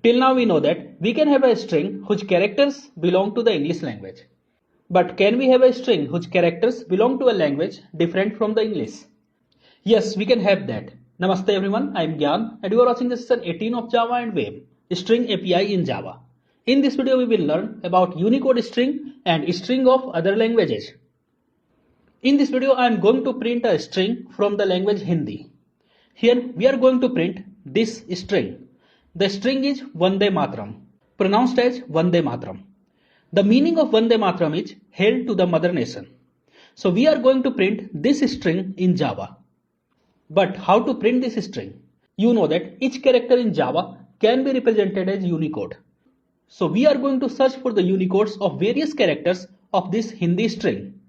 Till now we know that we can have a string whose characters belong to the English language. But can we have a string whose characters belong to a language different from the English? Yes, we can have that. Namaste everyone, I am Gyan and you are watching the session 18 of Java and Web, String API in Java. In this video we will learn about Unicode string and string of other languages. In this video I am going to print a string from the language Hindi. Here we are going to print this string. The string is Vande Mataram, pronounced as Vande Mataram. The meaning of Vande Mataram is Hail to the Mother Nation. So we are going to print this string in Java. But how to print this string? You know that each character in Java can be represented as Unicode. So we are going to search for the Unicodes of various characters of this Hindi string.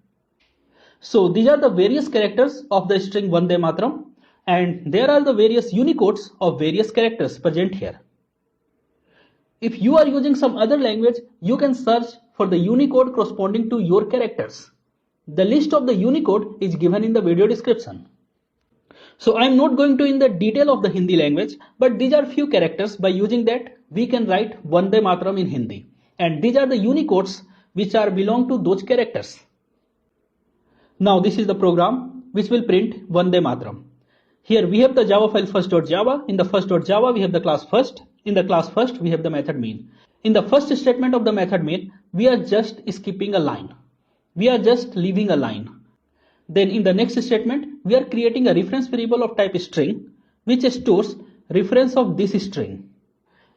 So these are the various characters of the string Vande Mataram, and there are the various Unicodes of various characters present here. If you are using some other language, you can search for the Unicode corresponding to your characters. The list of the Unicode is given in the video description. So I am not going to in the detail of the Hindi language, but these are few characters by using that we can write Vande Mataram in Hindi. And these are the Unicodes which are belong to those characters. Now this is the program which will print Vande Mataram. Here we have the Java file first.java. In the first.java we have the class first. In the class first we have the method main. In the first statement of the method main, we are just skipping a line. We are just leaving a line. Then in the next statement, we are creating a reference variable of type string which stores reference of this string.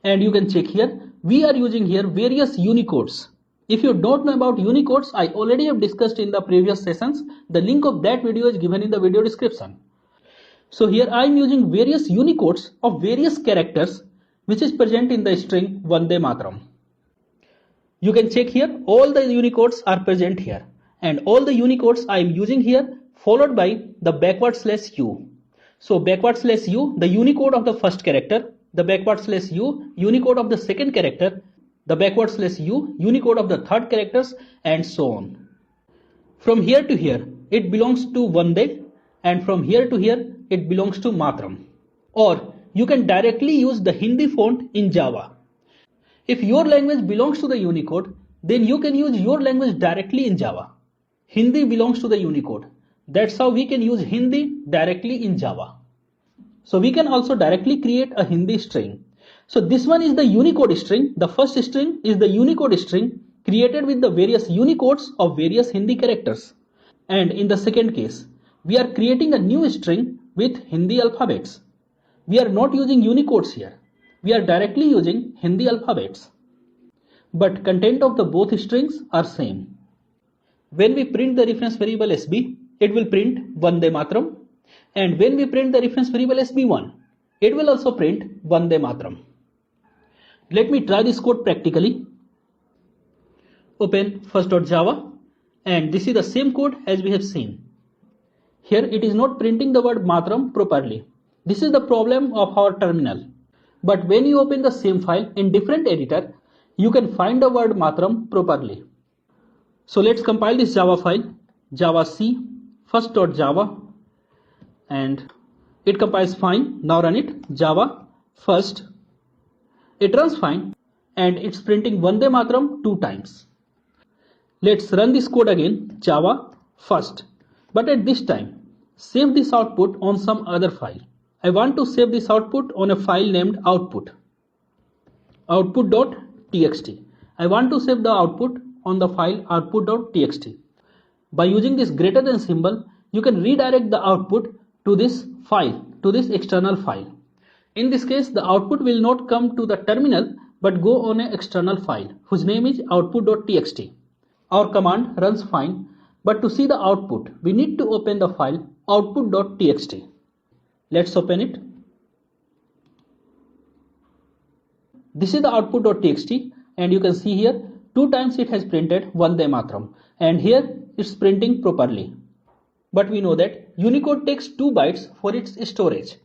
And you can check here, we are using here various Unicodes. If you don't know about Unicodes, I already have discussed in the previous sessions. The link of that video is given in the video description. So here I am using various Unicodes of various characters which is present in the string Vande Mataram. You can check here, all the Unicodes are present here. And all the Unicodes I am using here followed by the /u. So /u, the Unicode of the first character, the /u, Unicode of the second character, the /u, Unicode of the third characters, and so on. From here to here, it belongs to Vande, and from here to here, it belongs to Mataram. Or you can directly use the Hindi font in Java. If your language belongs to the Unicode, then you can use your language directly in Java. Hindi belongs to the Unicode. That's how we can use Hindi directly in Java. So we can also directly create a Hindi string. So this one is the Unicode string. The first string is the Unicode string created with the various Unicodes of various Hindi characters. And in the second case, we are creating a new string with Hindi alphabets. We are not using Unicodes here. We are directly using Hindi alphabets. But content of the both strings are same. When we print the reference variable SB, it will print Vande Mataram. And when we print the reference variable SB1, it will also print Vande Mataram. Let me try this code practically. Open first.java, and this is the same code as we have seen. Here it is not printing the word Mataram properly. This is the problem of our terminal. But when you open the same file in different editor, you can find the word Mataram properly. So let's compile this Java file, javac first.java, and it compiles fine. Now run it, Java first. It runs fine and it's printing Vande Mataram 2 times. Let's run this code again, Java first. But at this time, save this output on some other file. I want to save this output on a file named output. Output.txt. I want to save the output on the file output.txt. By using this greater than symbol, you can redirect the output to this file, to this external file. In this case, the output will not come to the terminal but go on an external file whose name is output.txt. Our command runs fine, but to see the output, we need to open the file output.txt. Let's open it. This is the output.txt, and you can see here 2 times it has printed Vande Mataram, and here it's printing properly. But we know that Unicode takes 2 bytes for its storage.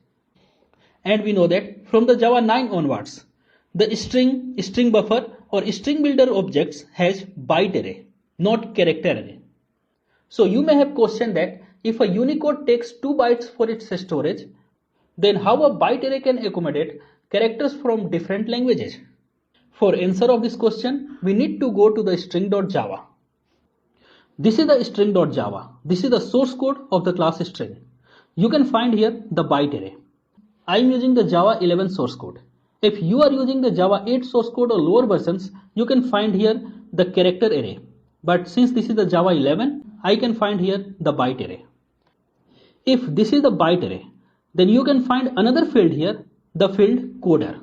And we know that from the Java 9 onwards, the string buffer or string builder objects has byte array, not character array. So you may have questioned that if a Unicode takes 2 bytes for its storage, then how a byte array can accommodate characters from different languages? For answer of this question, we need to go to the string.java. This is the string.java. This is the source code of the class string. You can find here the byte array. I am using the Java 11 source code. If you are using the Java 8 source code or lower versions, you can find here the character array. But since this is the Java 11, I can find here the byte array. If this is the byte array, then you can find another field here, the field coder.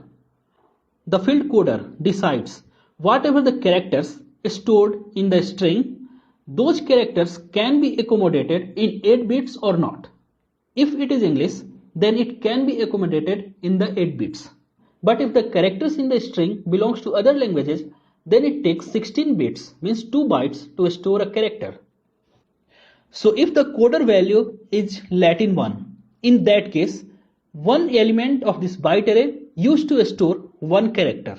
The field coder decides whatever the characters stored in the string, those characters can be accommodated in 8 bits or not. If it is English, then it can be accommodated in the 8 bits. But if the characters in the string belongs to other languages, then it takes 16 bits, means 2 bytes to store a character. So if the coder value is Latin 1, in that case, one element of this byte array used to store one character.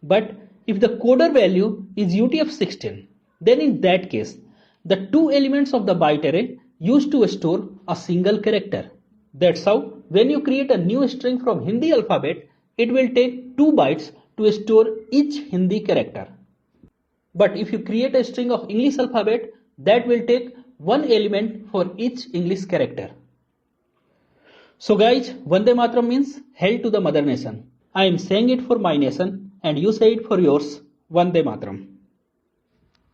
But if the coder value is UTF-16, then in that case, the 2 elements of the byte array used to store a single character. That's how when you create a new string from Hindi alphabet, it will take 2 bytes to store each Hindi character. But if you create a string of English alphabet, that will take 1 element for each English character. So guys, Vande Mataram means Hail to the Mother Nation. I am saying it for my nation and you say it for yours. Vande Mataram.